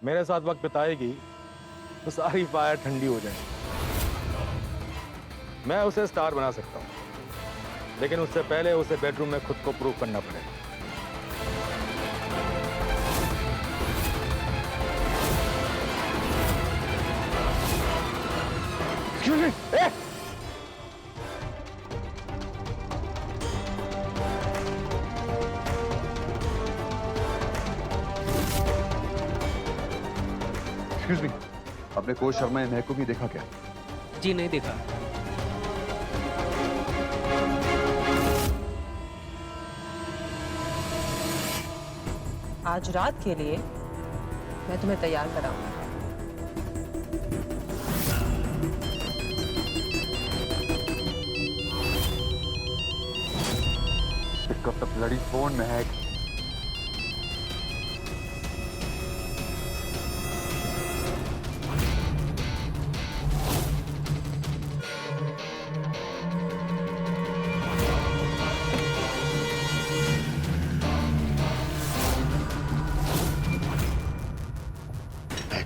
मेरे साथ वक्त बिताएगी तो सारी फायर ठंडी हो जाएगी। मैं उसे स्टार बना सकता हूं, लेकिन उससे पहले उसे बेडरूम में खुद को प्रूव करना पड़ेगा। एक्सक्यूज मी, आपने कोच शर्मा या महक को भी देखा क्या? जी नहीं देखा। आज रात के लिए मैं तुम्हें तैयार कराऊंगा। Pick up the bloody phone Mahak.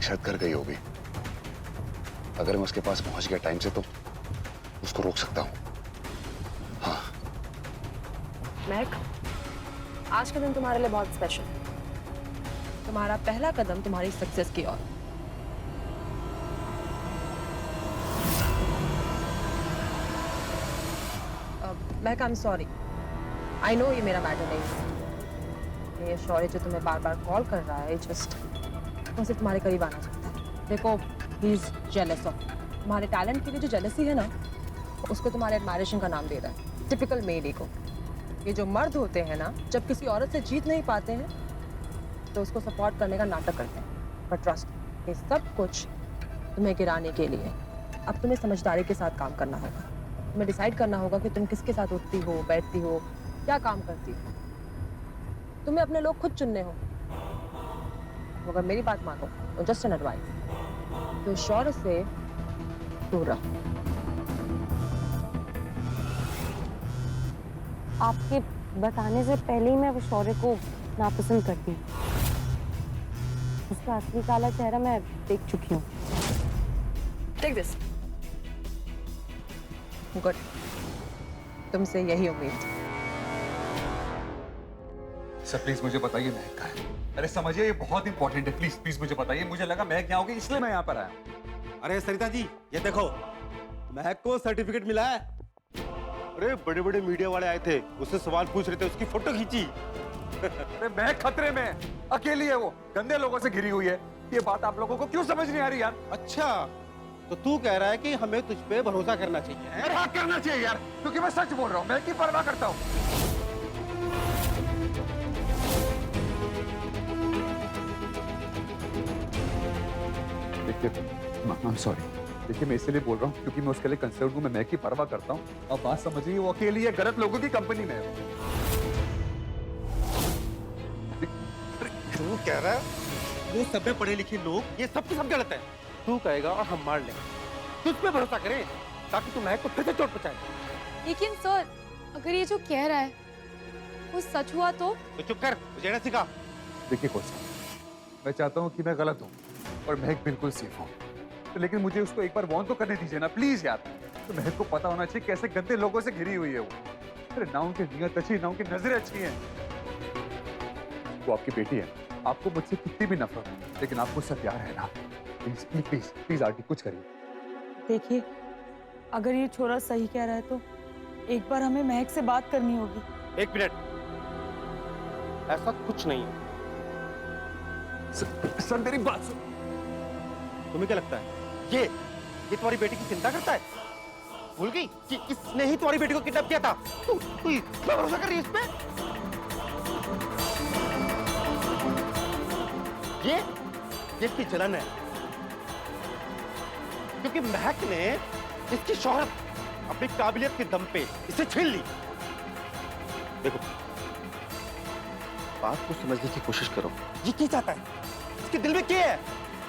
शायद कर गई होगी। अगर मैं उसके पास पहुंच गया टाइम से तो उसको रोक सकता हूं। हाँ। महक, आज का दिन तुम्हारे लिए बहुत स्पेशल है। तुम्हारा पहला कदम तुम्हारी सक्सेस की ओर। महक, I am sorry. I know ये मेरा मैटर नहीं है। ये शौर्य जो तुम्हें बार बार कॉल कर रहा है, जस्ट वो सिर्फ तुम्हारे करीब आना चाहता है। देखो, ही इज जेलस ऑफ तुम्हारे टैलेंट के लिए। जो जेलसी है ना, उसको तुम्हारे एडमायरेशन का नाम दे रहा है। Typical male ego. ये जो मर्द होते हैं ना, जब किसी औरत से जीत नहीं पाते हैं तो उसको सपोर्ट करने का नाटक करते हैं। पर ट्रस्ट, ये सब कुछ तुम्हें गिराने के लिए। अब तुम्हें समझदारी के साथ काम करना होगा। तुम्हें डिसाइड करना होगा कि तुम किसके साथ उठती हो, बैठती हो, क्या काम करती हो। तुम्हें अपने लोग खुद चुनने हो। अगर मेरी बात मानो तो जस्ट एन एडवाइस, तो शौर्य से दूर रहो। आपके बताने से पहले ही मैं शौर्य को नापसंद करती हूँ। उसका असली काला चेहरा मैं देख चुकी हूँ। Take this. गुड, तुमसे यही उम्मीद थी। सर प्लीज मुझे बताइए महक कहाँ है? अरे समझिए, ये बहुत इंपॉर्टेंट है। प्लीज प्लीज मुझे बताइए। मुझे लगा महक यहाँ होगी, इसलिए मैं यहाँ पर आया। अरे सरिता जी, ये देखो, महक को सर्टिफिकेट मिला है। अरे बड़े बड़े मीडिया वाले आए थे, उससे सवाल पूछ रहे थे, उसकी फोटो खींची। अरे महक खतरे में है, अकेली है वो, गंदे लोगों से घिरी हुई है। ये बात आप लोगों को क्यों समझ नहीं आ रही यार? अच्छा, तो तू कह रहा है कि हमें तुझ पे भरोसा करना चाहिए है? अरे हाँ, करना चाहिए यार, क्योंकि मैं सच बोल रहा हूँ। महक की परवाह करता हूँ। देखिए, I'm sorry। देखिए, मैं इसलिए बोल रहा हूँ क्योंकि मैं उसके लिए कंसर्न हूँ। मैं महक की परवाह करता हूँ। अब बात समझिए, वो अकेली है, गलत लोगों की कंपनी में है। तू कह रहा है वो सब में पढ़े लिखे लोग, ये सब की सब गलत है। तू कहेगा और हम मान लेंगे। तुझ पे भरोसा करें ताकि तू महक को फिर से चोट पहुंचाए। लेकिन सर, अगर ये जो कह रहा है वो सच हुआ तो चुप कर, मुझे ना सिखा। देखिए कोच साहब, मैं चाहता हूँ कि मैं गलत हूँ और महक बिल्कुल सेफ हो, तो लेकिन मुझे उसको एक बार वॉर्न तो करने दीजिए ना प्लीज यार। तो महक को पता होना चाहिए कैसे गंदे लोगों से घिरी हुई है वो। अरे ना उनकी नियत अच्छी, ना उनकी नजरें अच्छी हैं। वो आपकी बेटी है, आपको मुझसे कितनी भी नफरत हो, लेकिन आपको उससे प्यार है ना। Please please please please aunty, कुछ करिए। देखिए, अगर ये छोरा सही कह रहा है तो एक बार हमें महक से बात करनी होगी। एक मिनट, ऐसा कुछ नहीं है। सर मेरी बात सुन। तुम्हें क्या लगता है ये तुम्हारी बेटी की चिंता करता है? भूल गई कि इसने ही तुम्हारी बेटी को किडनैप किया था। तू इतना भरोसा कर रही है इस पे? ये इसकी जलन है क्योंकि महक ने इसकी शोहरत अपनी काबिलियत के दम पे इसे छीन ली। देखो, बात को समझने की कोशिश करो। ये क्या चाहता है? इसके दिल में क्या है?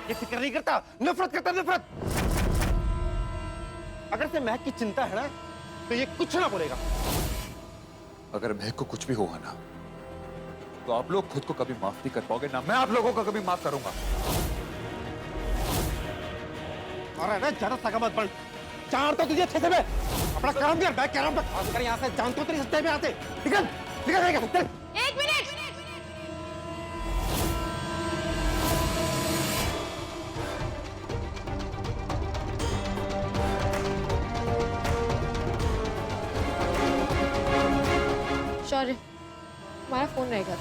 ये फिक्र नहीं करता, नफरत करता, नफरत। अगर से महक की चिंता है ना, तो ये कुछ ना बोलेगा। अगर महक को कुछ भी होगा ना, तो आप लोग खुद को कभी माफ नहीं कर पाओगे ना मैं आप लोगों को कभी माफ करूंगा। अरे अरे ज्यादा सगा मत बन। जानता तुझे अच्छे से मैं। अपना काम कर, मैं कह रहा हूँ काम कर यहाँ से। जानता हूँ तेरी सच्चाई में आते। निकल, निकल जाएगा तू, चल। 1 मिनट। शौर्य, हमारा फोन रहेगा।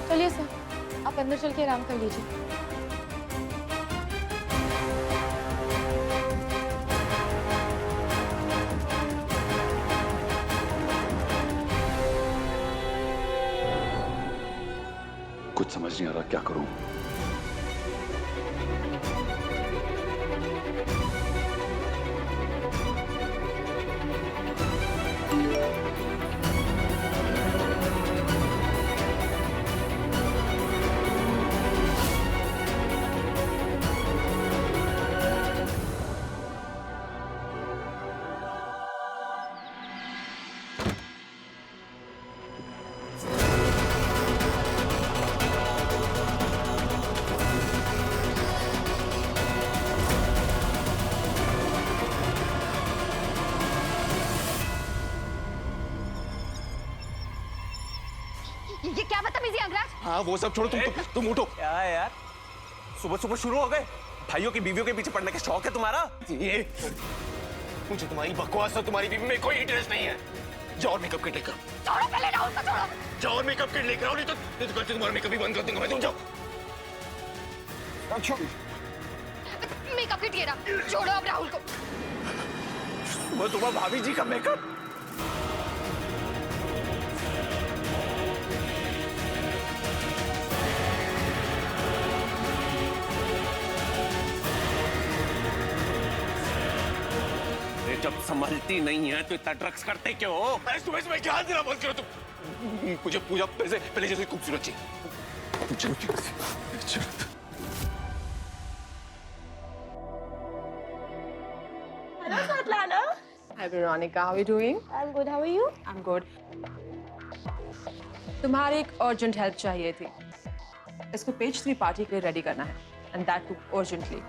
चलिए सर, आप अंदर चल के आराम कर लीजिए। कुछ समझ नहीं आ रहा क्या करूं। ये क्या बदतमीजी अंगराज? हाँ वो सब छोड़ो, तुम उठो। क्या है यार, सुबह सुबह शुरू हो गए? भाइयों की बीवियों के पीछे पड़ने का शौक है तुम्हारा? ये मुझे तुम्हारी बकवास और तुम्हारी बीवी में कोई इंटरेस्ट नहीं है। जाओ और मेकअप किट लेकर आओ। छोड़ो पहले राहुल को, छोड़ो। जाओ और मेकअप किट लेकर आओ, नहीं तो कल से तुम्हारा मेकअप भी बंद कर दूंगा मैं। तुम जाओ। मेकअप किट ये रहा, छोड़ो अब राहुल को। सुबह सुबह भाभी जी का मेकअप? जब संभलती नहीं है तो इतना ड्रग्स करते क्यों हो? मैं सुबह सुबह क्या देना बंद करो तुम। मुझे पूजा पहले जैसे खूबसूरत चाहिए। Hello, Svetlana. Hi Veronica, how are you doing? I'm good. How are you? I'm good. तुम्हारी एक अर्जेंट हेल्प चाहिए थी। इसको पेज 3 पार्टी के लिए रेडी करना है, and that too urgently.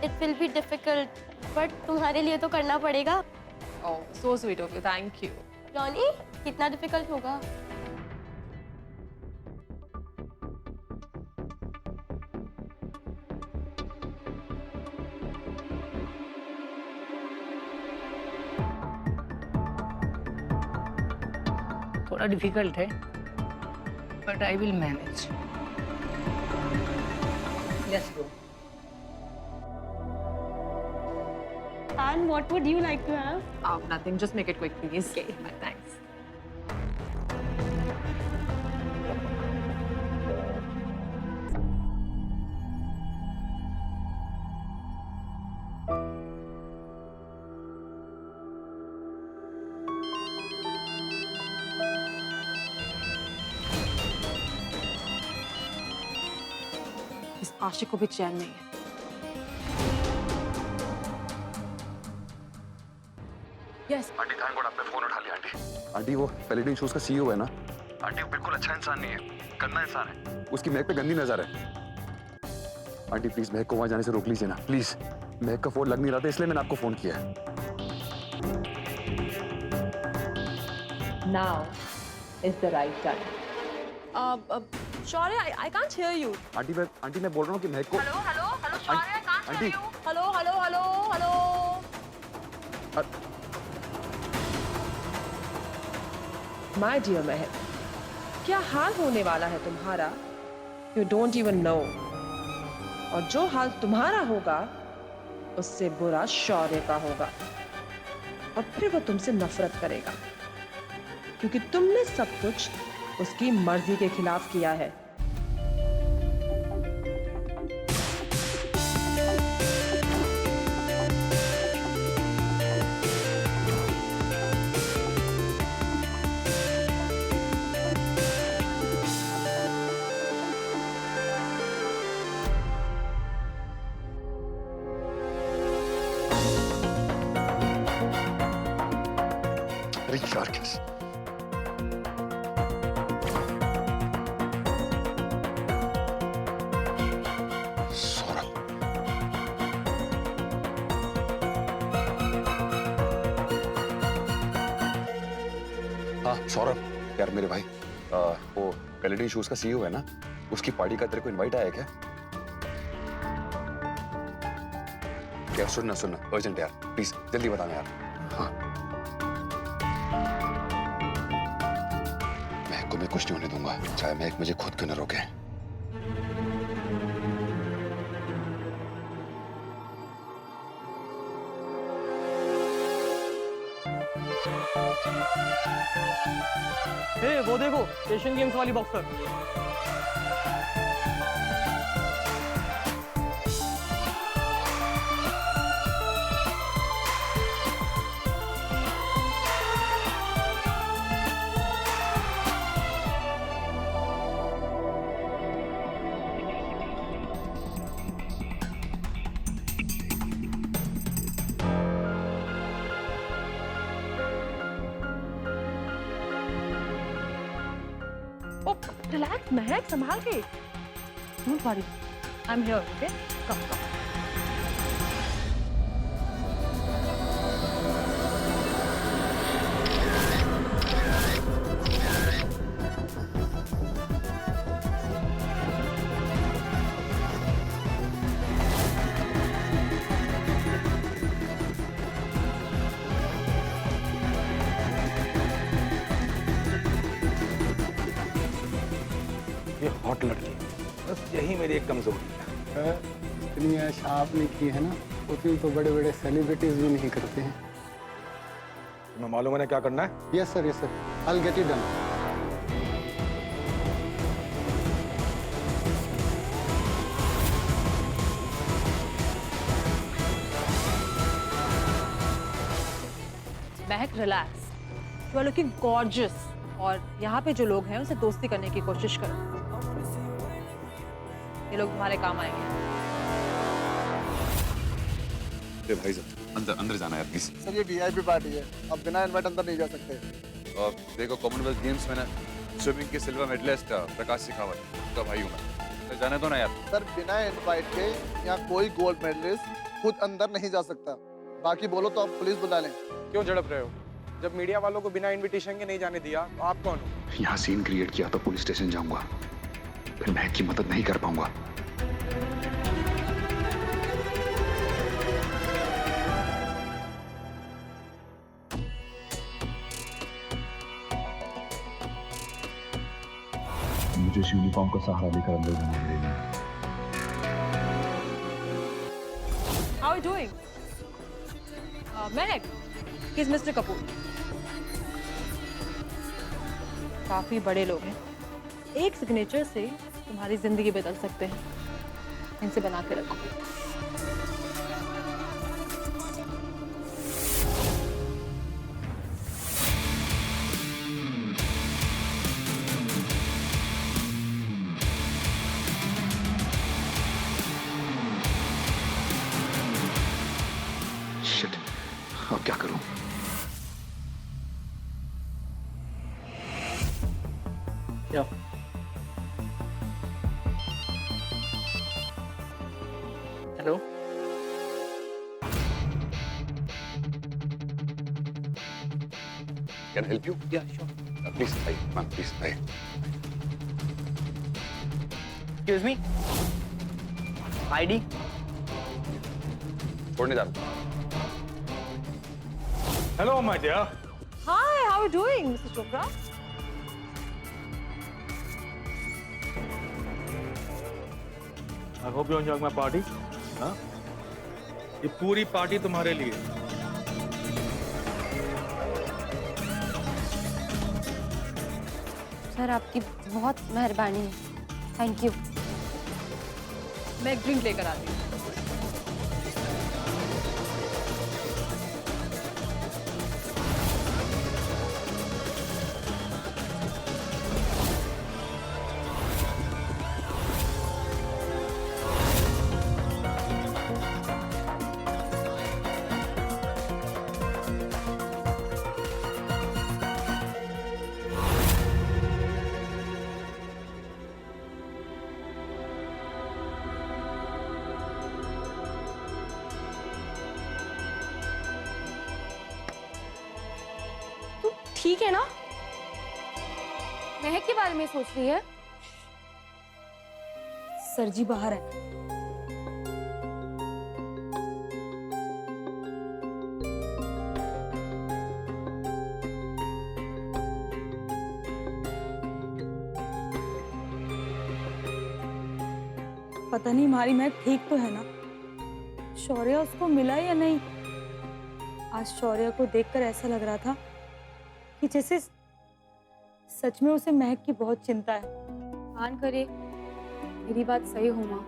It will be difficult, but तुम्हारे लिए तो करना पड़ेगा। Oh, so sweet of you. Thank you. Ronnie, कितना डिफिकल्ट होगा? थोड़ा डिफिकल्ट है, but I will manage. Let's go. And what would you like to have? Oh, nothing. Just make it quick, please. Okay. Thanks. इस आशिक को भी चैन नहीं है। Yes. Aunty thank God आपने फोन उठा लिया। आंटी वो पैलेडिन शूज का सीईओ है ना? आंटी वो बिल्कुल अच्छा इंसान नहीं है, गंदा इंसान है। उसकी महक पे गंदी नजर है। आंटी प्लीज महक को वहां जाने से रोक लीजिए ना, प्लीज। महक का फोन लग नहीं रहा था, इसलिए मैंने आपको फोन किया है। Now is the right time. Shaurya, I can't hear you. Aunty मैं बोल रहा हूँ कि महक को। Hello, Shaurya, can't aunty. hear you. Hello. My dear महक, क्या हाल होने वाला है तुम्हारा? You don't even know. और जो हाल तुम्हारा होगा, उससे बुरा शौर्य का होगा। और फिर वो तुमसे नफरत करेगा, क्योंकि तुमने सब कुछ उसकी मर्जी के खिलाफ किया है। अरे यार कैसे हाँ सौरभ, यार मेरे भाई, वो पैलेडिन शूज का सीईओ है ना, उसकी पार्टी का तेरे को इनवाइट आया क्या? क्या सुनना अर्जेंट यार, प्लीज जल्दी बताना यार। हाँ महक को मैं कुछ नहीं होने दूंगा, चाहे महक मुझे खुद क्यों न रोके। वो देखो एशियन गेम्स वाली बॉक्सर। Relax, महक, संभाल के। Don't worry, I'm here, okay? Come. ये हॉट लड़की, बस यही मेरी एक कमजोरी है। इतनी ऐश आपने की है ना, उतनी तो बड़े बड़े सेलिब्रिटीज भी नहीं करते हैं। तुम्हें मालूम है ना क्या करना है? Yes sir, I'll get it done. Mahak, relax. You are looking gorgeous. और यहाँ पे जो लोग हैं उनसे दोस्ती करने की कोशिश करो, ये लोग तुम्हारे काम आएंगे। अरे भाई अंदर जाना है प्लीज। सर ये वीआईपी पार्टी है, अब बिना इनवाइट अंदर नहीं जा सकते। और देखो कॉमनवेल्थ गेम्स में ना स्विमिंग के सिल्वर मेडलिस्ट प्रकाश सिखावत का भाई हूँ मैं, जाने दो ना यार। सर बिना इनवाइट के यहाँ कोई गोल्ड मेडलिस्ट खुद अंदर नहीं जा सकता। बाकी बोलो तो आप पुलिस बुला लें। क्यों झड़प रहे हो? जब मीडिया वालों को बिना इनविटेशन के नहीं जाने दिया तो आप कौन हो? यहाँ सीन क्रिएट किया तो पुलिस स्टेशन जाऊंगा, फिर महक की मदद नहीं कर पाऊंगा। मुझे इस यूनिफॉर्म का सहारा लेकर अंदर जाना पड़ेगा। How are you doing? Mahak, he's Mr. Kapoor. काफी बड़े लोग हैं, एक सिग्नेचर से तुम्हारी जिंदगी बदल सकते हैं, इनसे बना के रखो। शिट, अब क्या करूं? Hello, Can I help you? या sure. Please, man, please, excuse me, ID. छोड़ने जा रहा हूं। Hello, my dear. Hi, how are you doing, Mr. Chopra? I hope you enjoy my party. हाँ? ये पूरी पार्टी तुम्हारे लिए। सर आपकी बहुत मेहरबानी है, थैंक यू। मैं एक ड्रिंक लेकर आती हूँ। ठीक है ना? महक के बारे में सोच रही है? सर जी बाहर है। पता नहीं हमारी महक ठीक तो है ना? शौर्य उसको मिला या नहीं? आज शौर्य को देखकर ऐसा लग रहा था कि जैसे सच में उसे महक की बहुत चिंता है। मान करे मेरी बात सही हो माँ।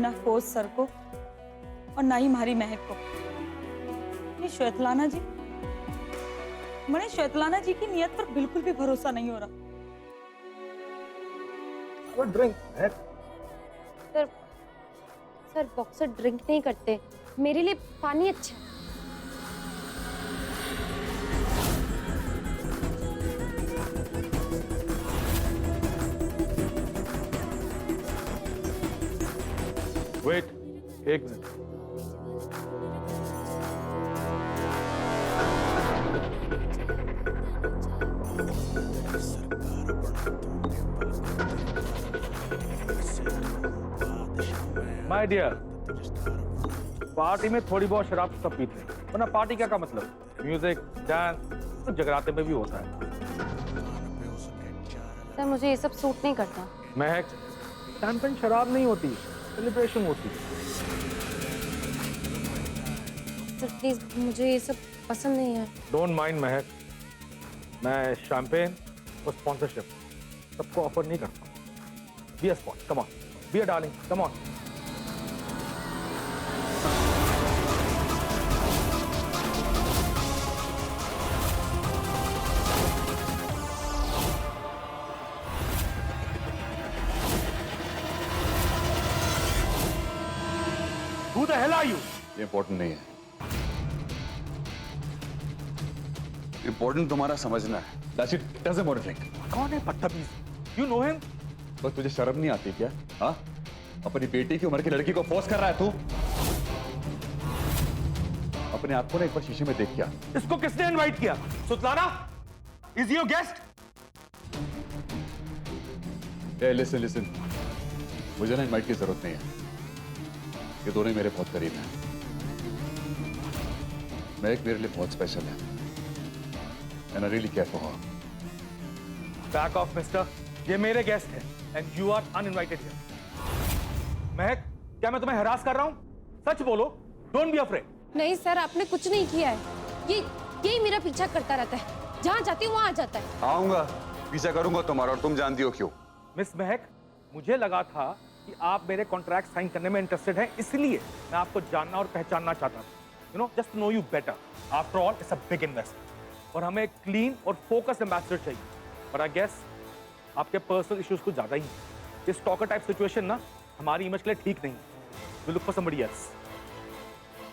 ना फोर्स सर को और ना ही हमारी महक को। ये श्वेतलाना जी, मैंने श्वेतलाना जी की नियत पर बिल्कुल भी भरोसा नहीं हो रहा। ड्रिंक सर बॉक्सर ड्रिंक नहीं करते, मेरे लिए पानी अच्छा है। वेट, एक मिनट। माय डियर, पार्टी में थोड़ी बहुत शराब सब पीते हैं, वरना पार्टी क्या का मतलब? म्यूजिक, डांस तो जगराते में भी होता है। सर मुझे ये सब सूट नहीं करता। महक, शैंपेन शराब नहीं होती, सेलिब्रेशन होती है। सर प्लीज, मुझे ये सब पसंद नहीं है। डोंट माइंड महक, मैं शैंपेन और स्पॉन्सरशिप सबको ऑफर नहीं करता। Be a spot, come on, be a darling, come on. Who the hell are you? ये इम्पोर्टेंट नहीं है। इम्पोर्टेंट तुम्हारा समझना है। That's it. Doesn't want to drink. कौन है बदतमीज? You know him? बस तुझे शर्म नहीं आती क्या? हाँ? अपनी बेटी की उम्र की लड़की को फोर्स कर रहा है तू? अपने आप को ना एक बार शीशे में देख क्या? इसको किसने इनवाइट किया? सुतलाना? Is he your guest? Hey, listen. मुझे ना इनवाइट की जरूरत नहीं है। ये दोनों ही मेरे बहुत करीब हैं। महक मेरे लिए बहुत स्पेशल है। And I really care for her. Back off, mister. ये मेरे गेस्ट हैं and you are uninvited here. महक, क्या मैं तुम्हें हरास कर रहा हूँ? सच बोलो, don't be afraid. नहीं सर, आपने कुछ नहीं किया है। यही मेरा पीछा करता रहता है, जहाँ जाती हूँ वहाँ आ जाता है। आऊंगा, पीछा करूंगा तुम्हारा, और तुम जानती हो क्यों? मिस महक, मुझे लगा था कि आप मेरे कॉन्ट्रैक्ट साइन करने में इंटरेस्टेड हैं, इसलिए मैं आपको जानना और पहचानना चाहता था। You know, just to know you better. After all, it's a big investment. और हमें एक क्लीन और फोकस एम्बेसडर चाहिए। पर आई गेस आपके पर्सनल इश्यूज कुछ ज्यादा ही हैं। ये स्टॉकर टाइप सिचुएशन ना हमारी इमेज के लिए ठीक नहीं है। We look for somebody else.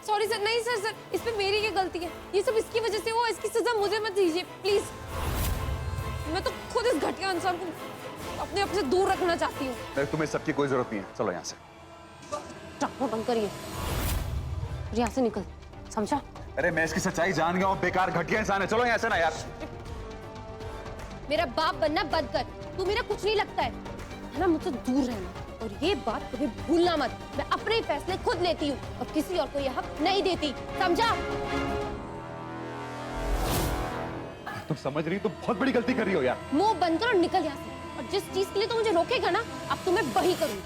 Sorry sir, नहीं सर, इस पे मेरी क्या गलती है? ये सब इसकी वजह से हुआ, इसकी सजा मुझे मत दीजिए प्लीज। मैं तो खुद इस घटिया इंसान को अपने आप से दूर रखना चाहती हूँ। तुम्हें सबकी कोई जरूरत नहीं है, चलो यहाँ से। टापो बंद करिए, यहाँ से निकल, समझा? अरे मैं इसकी सच्चाई जान गया हूँ, बेकार घटिया इंसान है, चलो यहाँ से ना यार। मेरा बाप बनना बंद कर, तू मेरा कुछ नहीं लगता है ना? मुझसे दूर रहना, और ये बात कभी भूलना मत। मैं अपने फैसले खुद लेती हूँ और किसी और को यह हक नहीं देती, समझा? तुम समझ रही, तुम बहुत बड़ी गलती कर रही हो यार। मुंह बंद कर और निकल यहाँ से। और जिस चीज के लिए तू मुझे रोकेगा ना, अब तो मैं वही करूंगी।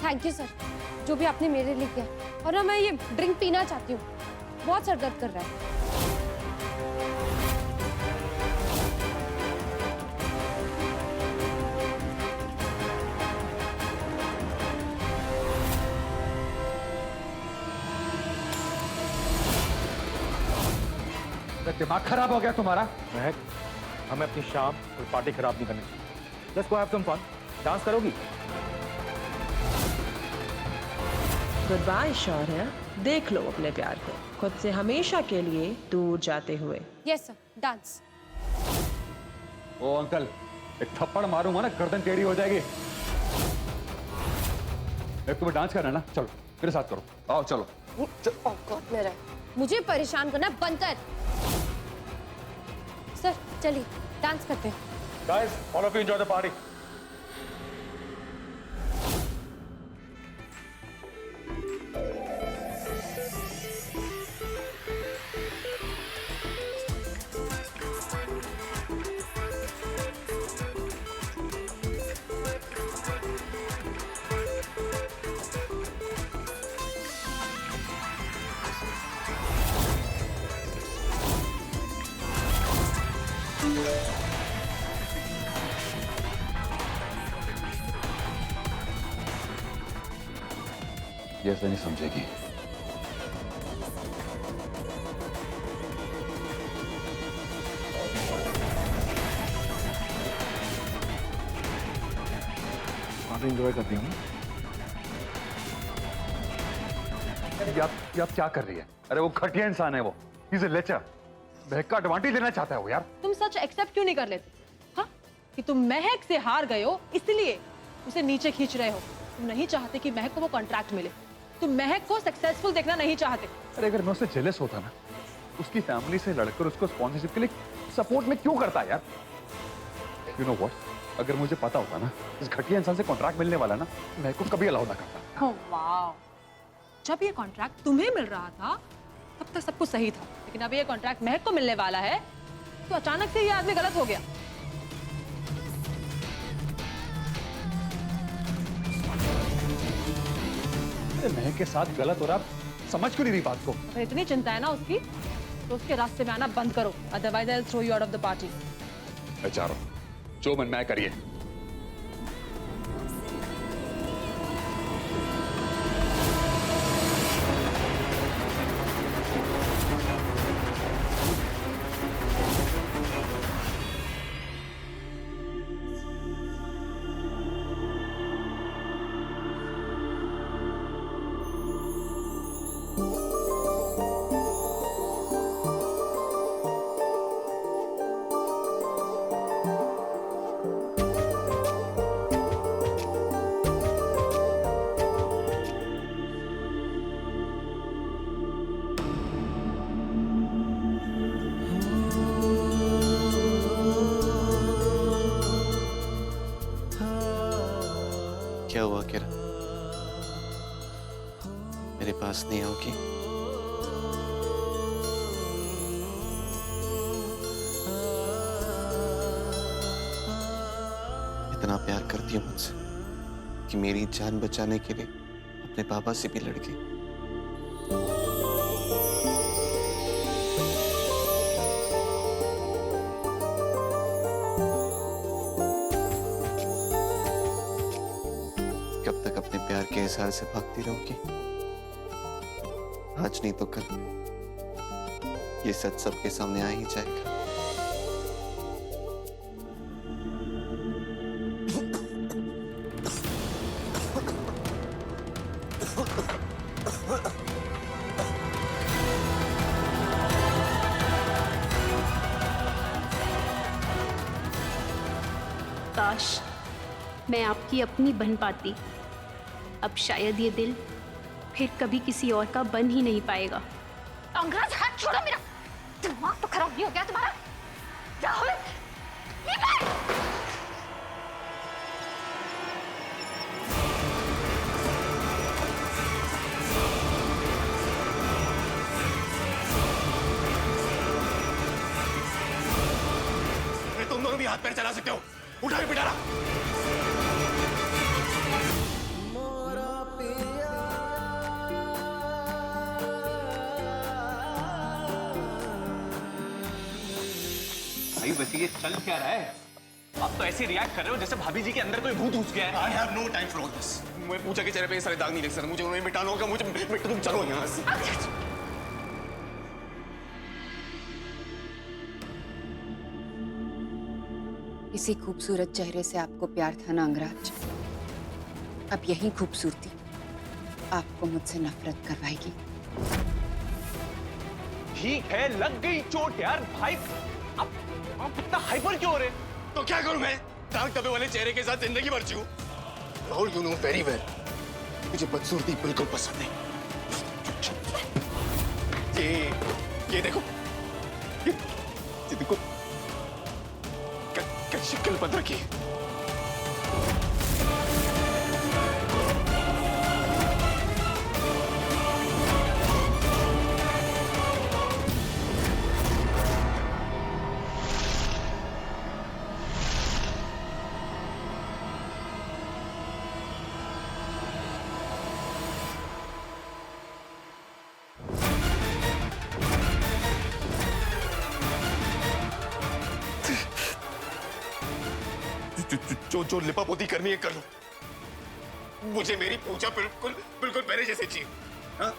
थैंक यू सर, जो भी आपने मेरे लिए किया। और ना मैं ये ड्रिंक पीना चाहती हूँ, बहुत सर दर्द कर रहा है। दिमाग खराब हो गया तुम्हारा? महक, हमें अपनी शाम और पार्टी खराब नहीं करनी चाहिए। Let's go have some fun. Dance करोगी? गुड बाय शौर्य, देख लो अपने प्यार को खुद से हमेशा के लिए दूर जाते हुए। Yes sir, dance. ओ अंकल, एक थप्पड़ मारूंगा ना गर्दन टेढ़ी हो जाएगी। एक तुम्हें डांस करना है ना, चलो मेरे साथ करो, आओ चलो। औकात में रहे, मुझे परेशान करना बंद कर। सर चलिए डांस करते हैं। Guys, all of you enjoy the party. ये ऐसे नहीं समझेगी। काफी एंजॉय करती हूँ। ये आप क्या कर रही है? अरे वो घटिया इंसान है वो। He's a lecher। महक का एडवांटेज लेना चाहता है वो यार। तुम सच एक्सेप्ट क्यों नहीं कर लेते? हाँ? कि तुम महक से हार गए हो इसलिए उसे नीचे खींच रहे हो। तुम नहीं चाहते कि महक को वो कॉन्ट्रैक्ट मिले। तुम महक को सक्सेसफुल देखना नहीं चाहते। अरे अगर मैं उससे जेलस होता ना, उसकी फैमिली से लड़कर उसको स्पॉन्सरशिप के लिए सपोर्ट में क्यों करता है यार? You know what? अगर मुझे पता होता ना इस घटिया इंसान से कॉन्ट्रैक्ट मिलने वाला ना, मैं को कभी अलाउ ना करता। Oh, wow. जब ये कॉन्ट्रैक्ट तुम्हें मिल रहा था तब तक सब कुछ सही था, लेकिन अब ये कॉन्ट्रैक्ट महक को मिलने वाला है तो अचानक से ये आदमी गलत हो गया। महक के साथ गलत हो रहा, समझ क्यों नहीं रही बात को? अगर इतनी चिंता है ना उसकी तो उसके रास्ते में आना बंद करो, otherwise I will throw you out of the party. मैं चाह रहा हूं जो मन में करिए। क्या हुआ किरण? मेरे पास नहीं आओगी? इतना प्यार करती हो मुझसे कि मेरी जान बचाने के लिए अपने पापा से भी लड़ गई। कब तक अपने प्यार के इज़हार से भागती रहोगी? आज नहीं तो कल ये सच सबके सामने आ ही जाएगा। काश मैं आपकी अपनी बन पाती। अब शायद ये दिल फिर कभी किसी और का बन ही नहीं पाएगा। अंग्रेज हाथ छोड़ो मेरा, दिमाग तो खराब नहीं हो गया तुम्हारा? राहुल, ये बैग! तुम दोनों भी हाथ पैर चला सकते हो, उठा के पिटारा। भाई वैसे ये चल क्या रहा है? आप तो ऐसे रिएक्ट कर रहे हो जैसे भाभी जी के अंदर कोई भूत घुस गया है। I have no time for all this। मैं पूजा के चेहरे पे ये सारे दाग नहीं देख सकता, मुझे उन्हें मिटाना होगा। मुझे तुम चलो यहाँ से। इसी खूबसूरत चेहरे से आपको प्यार था ना अंगराज? अब यही खूबसूरती आपको मुझसे नफरत करवाएगी। ठीक है, लग गई चोट यार। भाई आप इतना हाइपर क्यों हो रहे? तो क्या करूं मैं? दाग धब्बे वाले चेहरे के साथ जिंदगी भर जीऊं? Rahul, you know very well, मुझे बदसूरती बिल्कुल पसंद नहीं। ये देखो, ये देखो क्या शक्ल बन रखी है। जो लिपापोती करनी है कर लो, मुझे मेरी पूजा बिल्कुल बिल्कुल पहले जैसे चाहिए। हाँ?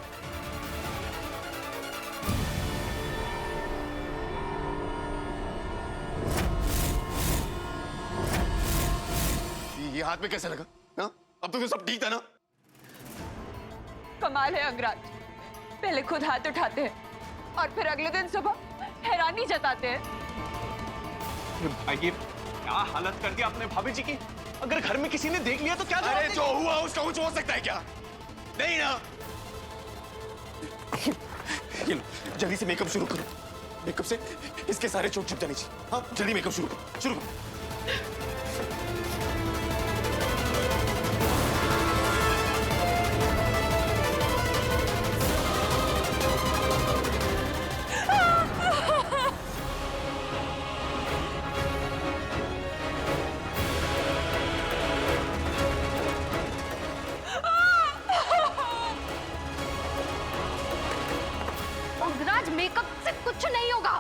ये हाथ में कैसे लगा? हाँ? अब तो सब ठीक था ना? कमाल है अंगराज, पहले खुद हाथ उठाते हैं और फिर अगले दिन सुबह हैरानी जताते हैं। भाई, क्या हालत कर दी आपने भाभी जी की। अगर घर में किसी ने देख लिया तो क्या? अरे जो हुआ उसका कुछ हो सकता है क्या? नहीं ना। जल्दी से मेकअप शुरू करो, मेकअप से इसके सारे चोट छिप जाने चाहिए। हाँ, जल्दी मेकअप शुरू करो, शुरू करो। अंगराज, मेकअप से कुछ नहीं होगा।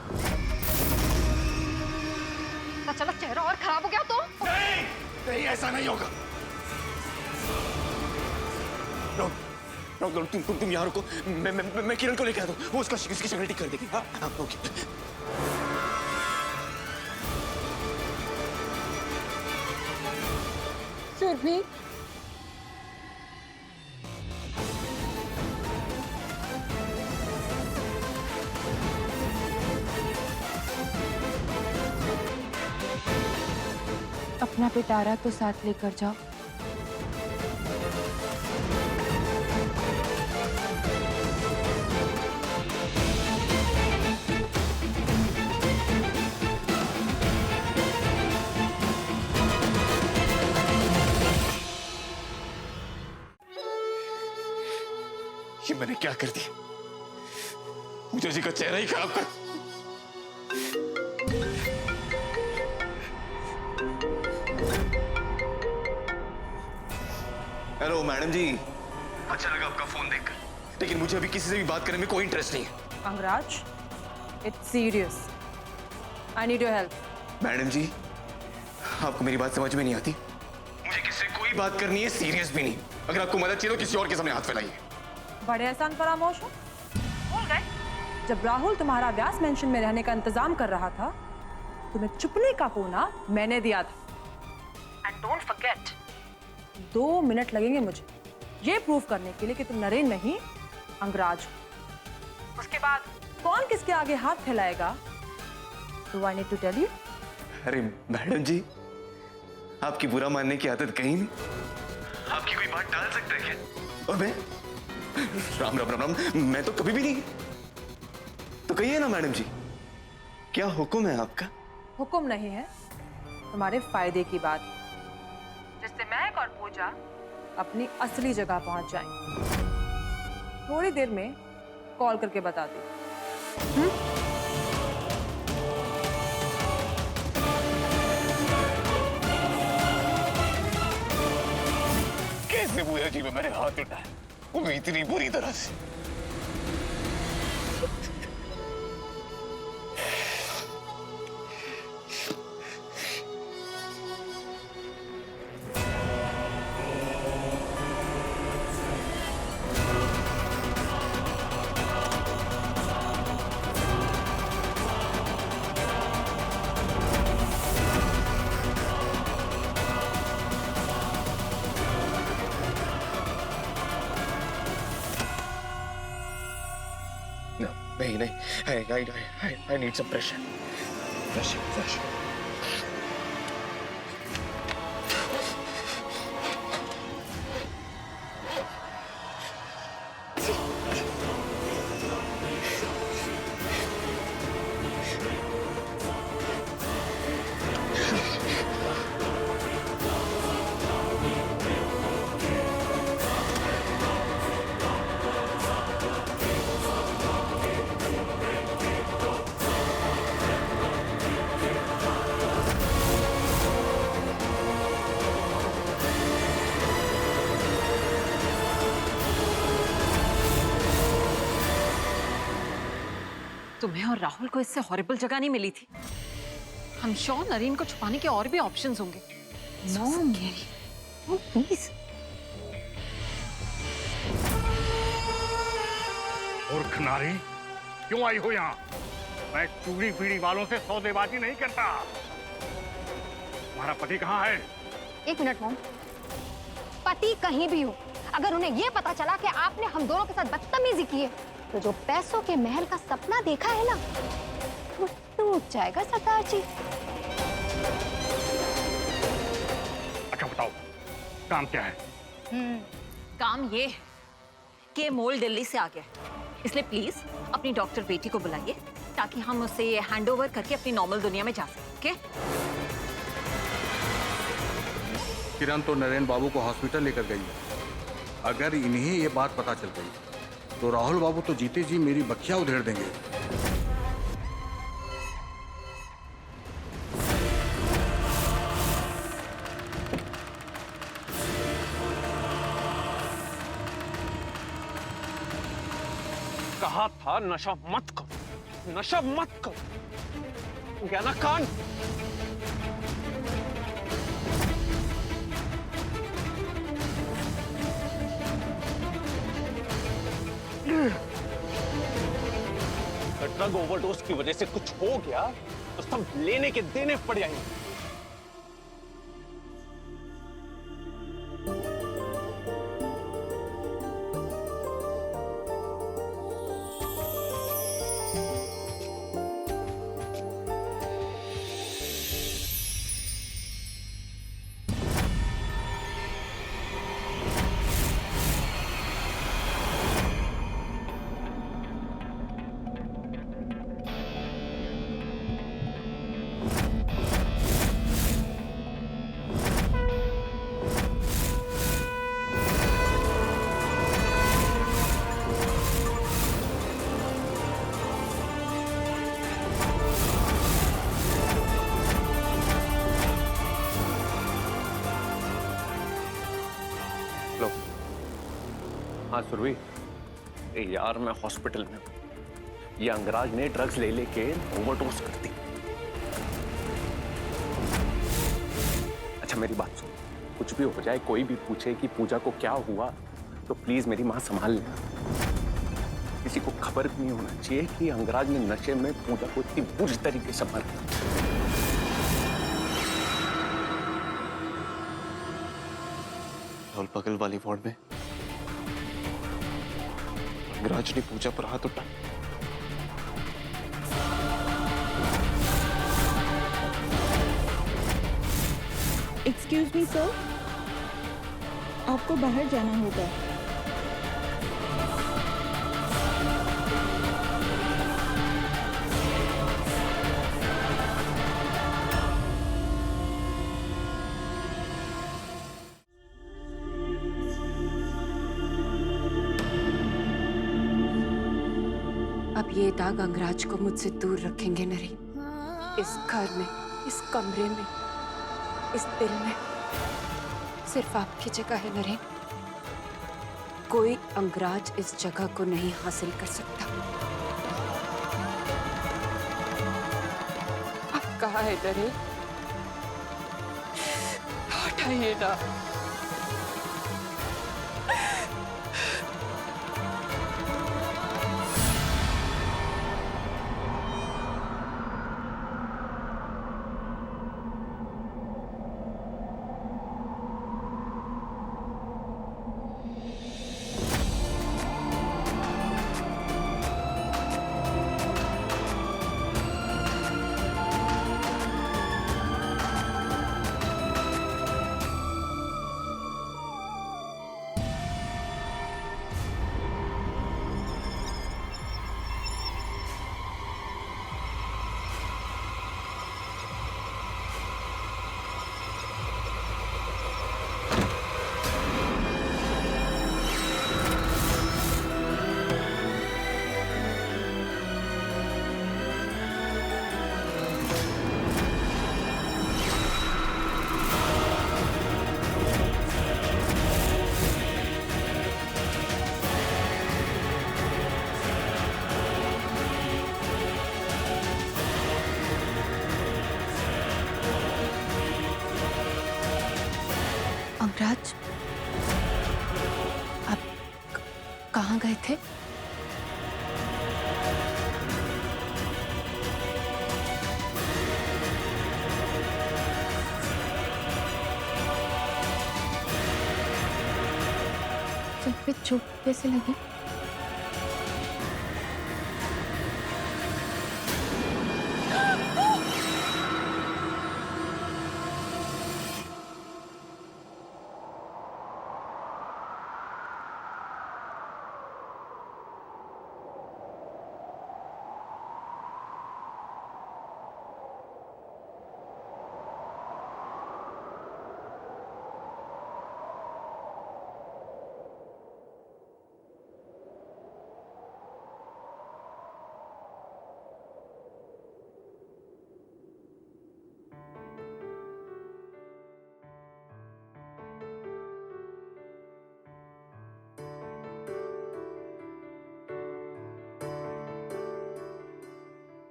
पता चला चेहरा और खराब हो गया तो? नहीं, नहीं, ऐसा नहीं होगा। तुम यहाँ रुको, मैं किरण को लेकर आता हूँ, वो उसकी शक्ल ठीक कर देगी। हाँ, हाँ, ओके। सुरभि, अपना पिटारा तो साथ लेकर जाओ। ये मैंने क्या कर दिया? मुझे जी का चेहरा ही खराब कर। हेलो मैडम जी, अच्छा लगा आपका फोन देखकर, लेकिन मुझे अभी किसी से भी बात करने में कोई इंटरेस्ट नहीं है। Angraj, it's serious. I need your help. Madam ji, आपको मेरी बात समझ में नहीं आती? मुझे किसी से कोई बात करनी है, सीरियस भी नहीं। अगर आपको मदद चाहिए तो किसी और के सामने हाथ फैलाइए। बड़े एहसान फरामोश हो। भूल गए जब राहुल तुम्हारा व्यास मेंशन में रहने का इंतजाम कर रहा था, तुम्हें चुपने का पूना मैंने दिया था। एंड डोंट फॉरगेट, 2 मिनट लगेंगे मुझे ये प्रूव करने के लिए कि तुम नरेन नहीं अंगराज हो। उसके बाद कौन किसके आगे हाथ फैलाएगा, do I need to tell you? अरे मैडम जी, आपकी बुरा मानने की आदत कहीं नहीं। आपकी कोई बात टाल सकता है क्या? और मैं राम राम राम राम, मैं तो कभी भी नहीं। तो कहिए ना मैडम जी, क्या हुक्म है आपका? हुक्म नहीं है, तुम्हारे फायदे की बात, जिससे महक और पूजा अपनी असली जगह पहुंच जाएं। थोड़ी देर में कॉल करके बता दी। कैसे पूजा जी में मैंने हाथ उठाया, वो भी इतनी बुरी तरह से। नहीं नहीं, I need some pressure. Pressure. तुम्हें और राहुल को इससे हॉरिबल जगह नहीं मिली थी। हम श्योर नरीन को छुपाने के और भी ऑप्शंस होंगे। Mom, please. मूर्ख नारी, क्यों आई हो यहाँ? मैं चूड़ी पीड़ी वालों से सौदेबाजी नहीं करता। तुम्हारा पति कहाँ है? 1 मिनट मॉम। पति कहीं भी हो, अगर उन्हें ये पता चला कि आपने हम दोनों के साथ बदतमीजी की है, तो जो पैसों के महल का सपना देखा है ना, वो टूट जाएगा सरदार जी। अच्छा बताओ, काम क्या है? काम ये है कि मोल दिल्ली से आ गया है, इसलिए प्लीज अपनी डॉक्टर बेटी को बुलाइए ताकि हम उसे हैंडओवर करके अपनी नॉर्मल दुनिया में जा सकें। किरण तो नरेन बाबू को हॉस्पिटल लेकर गई है। अगर इन्हें ये बात पता चल गई तो राहुल बाबू तो जीते जी मेरी बखिया उधेड़ देंगे। कहा था नशा मत करो, नशा मत करो, क्या ना कान। ड्रग ओवरडोज की वजह से कुछ हो गया तो सब लेने के देने पड़ जाएंगे। हाँ सुरभि, यार मैं हॉस्पिटल में हूँ। ये अंगराज ने ड्रग्स ले लेके ओवरडोज कर दी। अच्छा मेरी बात सुन, कुछ भी हो जाए, कोई भी पूछे कि पूजा को क्या हुआ, तो प्लीज मेरी माँ संभाल लेना। किसी को खबर भी नहीं होना चाहिए कि अंगराज ने नशे में पूजा को इतनी बुरी तरीके से मारा। राहुल बगल वाली वार्ड में अंगराज ने पूजा पर हाथ उठा। एक्सक्यूज मी सर, आपको बाहर जाना होगा। अब ये दाग अंगराज को मुझसे दूर रखेंगे नरेन। इस घर में, इस कमरे में, इस दिल में सिर्फ आपकी जगह है नरेन। कोई अंगराज इस जगह को नहीं हासिल कर सकता। अब कहाँ है नरेन? हटाइए ना। अंगराज, आप कहाँ गए थे? सिर पे चोट कैसे लगी?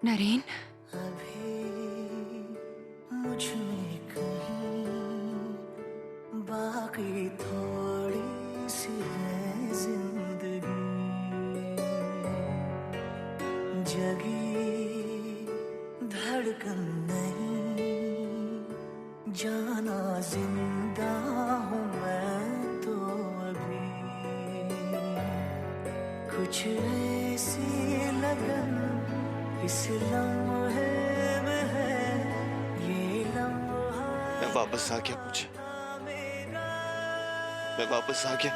नरेन, मुझ में कहीं बाकी थोड़ी सी है जिंदगी, जगी धड़कन नहीं, जाना जिंदा हूँ मैं तो अभी, कुछ ऐसी लगन इस लम्हे में है, ये लम्हा। मैं वापस आ गया पूजा, मैं वापस आ गया।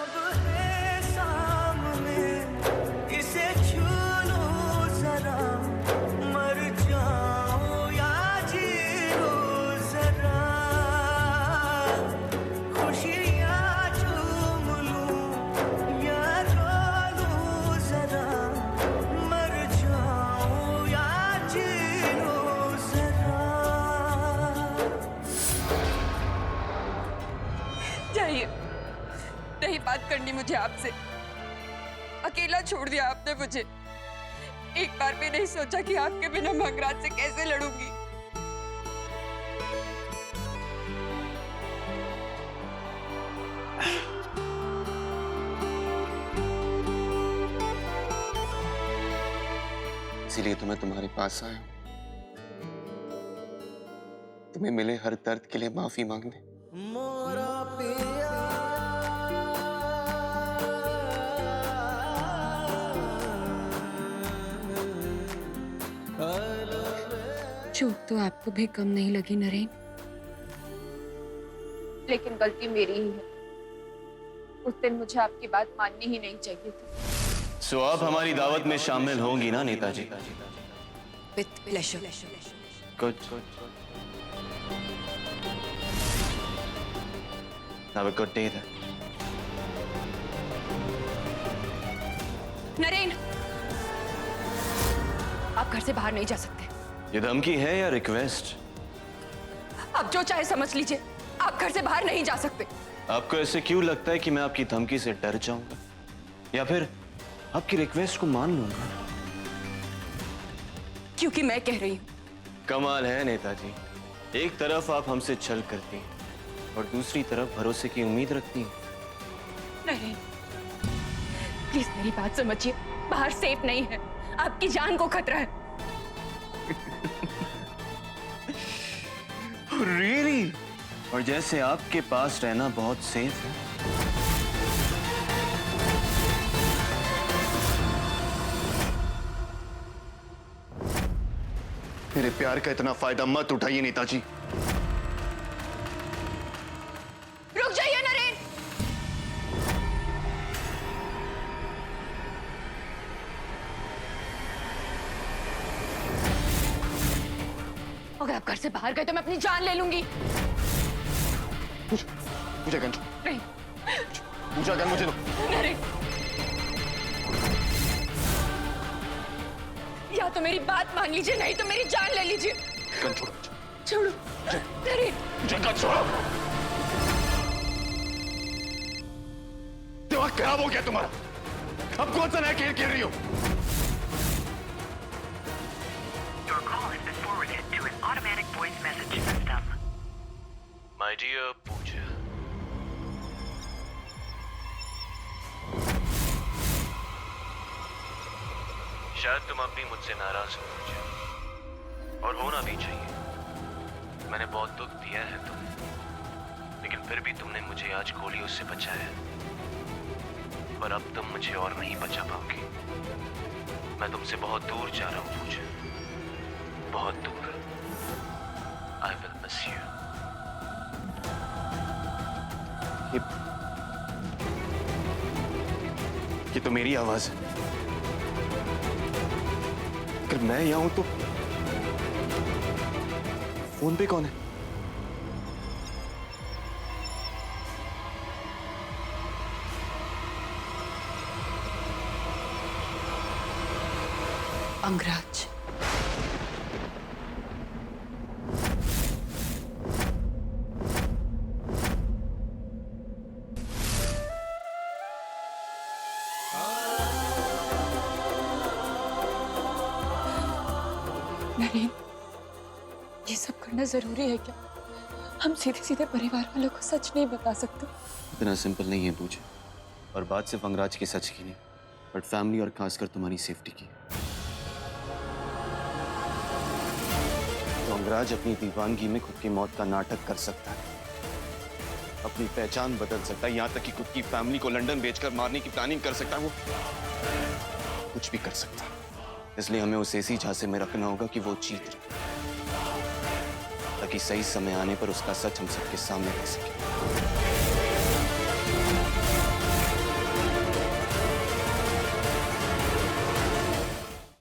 अब है सामने, इसे छू लो जरा, मर जाऊं या जी लो जरा, खुशियाँ चूम लूं या रो लूं जरा, नहीं बात करनी मुझे आपसे। अकेला छोड़ दिया आपने मुझे। एक बार भी नहीं सोचा कि आपके बिना मंगराज से कैसे लड़ूंगी। इसीलिए तो मैं तुम्हारे पास आया, तुम्हें मिले हर दर्द के लिए माफी मांगने। चोट तो आपको भी कम नहीं लगी नरेन, लेकिन गलती मेरी ही है। उस दिन मुझे आपकी बात माननी ही नहीं चाहिए थी। सो आप हमारी दावत में शामिल होंगी ना Netaji? With pleasure. Good. Have a good day then. Naren, आप घर से बाहर नहीं जा सकते। ये धमकी है या रिक्वेस्ट? आप जो चाहे समझ लीजिए, आप घर से बाहर नहीं जा सकते। आपको ऐसे क्यों लगता है कि मैं आपकी धमकी से डर जाऊंगा या फिर आपकी रिक्वेस्ट को मान लूंगा? क्योंकि मैं कह रही हूँ। कमाल है नेताजी, एक तरफ आप हमसे छल करती हैं और दूसरी तरफ भरोसे की उम्मीद रखती हैं। नहीं, प्लीज मेरी बात समझिए। बाहर सेफ नहीं है, आपकी जान को खतरा है। Really? और जैसे आपके पास रहना बहुत सेफ है। मेरे प्यार का इतना फायदा मत उठाइए नेताजी। रुक जाइए नरेन। अगर आप घर से बाहर गए तो मैं अपनी जान ले लूंगी। पूजा गन नहीं, पूजा गन मुझे दो। नरेन, या तो मेरी बात मान लीजिए, नहीं तो मेरी जान ले लीजिए। गन छोड़ो। छोड़ो नरेन। गन छोड़ो। दिमाग खराब हो गया तुम्हारा। अब कौन सा नया खेल खेल रही हो? Your call has been forwarded to an automatic voice message system. My dear Pooja, शायद तुम अब भी मुझसे नाराज हो पूजा, और होना भी चाहिए। मैंने बहुत दुख दिया है तुम्हें, लेकिन फिर भी तुमने मुझे आज गोलियों से बचाया। पर अब तुम मुझे और नहीं बचा पाओगी। मैं तुमसे बहुत दूर जा रहा हूँ पूजा, बहुत दूर। I will miss you. ये तो मेरी आवाज है। अगर मैं यहाँ हूं तो फोन पे कौन है? अंगराज। नरेन, ये सब करना जरूरी है क्या? हम सीधे सीधे परिवार वालों को सच नहीं बता सकते। इतना सिंपल नहीं है पूजा, और बात सिर्फ अंगराज की सच की नहीं, बट फैमिली और खासकर तुम्हारी सेफ्टी की। तो अंगराज अपनी दीवानगी में खुद की मौत का नाटक कर सकता है, अपनी पहचान बदल सकता है, यहाँ तक कि खुद की फैमिली को लंदन बेचकर मारने की प्लानिंग कर सकता है। वो कुछ भी कर सकता है। इसलिए हमें उसे इसी झांसे में रखना होगा कि वो जीत रहे, ताकि सही समय आने पर उसका सच हम सबके सामने रख सके।